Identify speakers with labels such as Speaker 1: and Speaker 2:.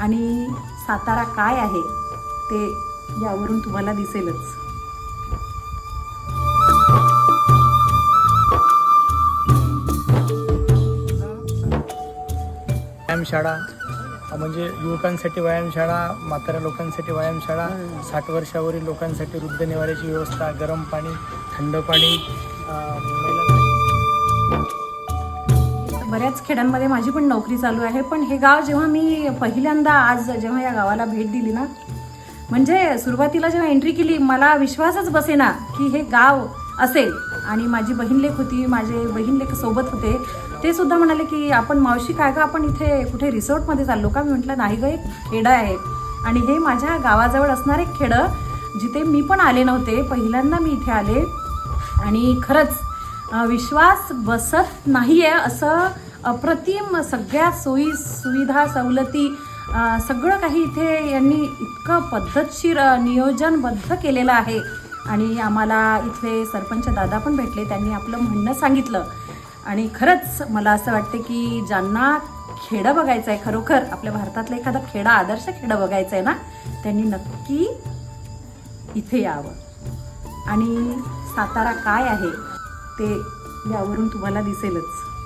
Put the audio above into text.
Speaker 1: आणि सातारा काय आहे ते यावरून तुम्हाला दिसेलच.
Speaker 2: व्यायामशाळा म्हणजे युवकांसाठी व्यायामशाळा, म्हाताऱ्या लोकांसाठी व्यायामशाळा, 60 वर्षावरील लोकांसाठी वृद्ध निवाऱ्याची व्यवस्था, गरम पाणी, थंड पाणी.
Speaker 1: बऱ्याच खेड्यांमध्ये माझी पण नोकरी चालू आहे. पण हे गाव जेव्हा मी पहिल्यांदा आज जेव्हा या गावाला भेट दिली ना, म्हणजे सुरुवातीला जेव्हा एंट्री केली मला विश्वासच बसेना की हे गाव असेल. आणि माझी बहीणलेक होती, माझे बहीणलेक सोबत होते. ते सुद्धा म्हणाले की आपण मावशी काय गं आपण इथे कुठे रिसॉर्टमध्ये चाललो का? मी म्हटलं नाही गं, एक खेडं आहे आणि हे माझ्या गावाजवळ असणार एक खेडं जिथे मी पण आले नव्हते. पहिल्यांदा मी इथे आले आणि खरंच विश्वास बसत नाही आहे. असं अप्रतिम सगळ्या सोयी सुविधा सवलती सगळं काही इथे यांनी इतकं पद्धतशीर नियोजनबद्ध केलेलं आहे. आणि आम्हाला इथले सरपंच दादा पण भेटले, त्यांनी आपलं म्हणणं सांगितलं. आणि खरंच मला असं वाटतं की ज्यांना खेडं बघायचं आहे, खरोखर आपल्या भारतातलं एखादं खेडं आदर्श खेडं बघायचं आहे ना, त्यांनी नक्की इथे यावं. आणि सातारा काय आहे ते यावरून तुम्हाला दिसेलच.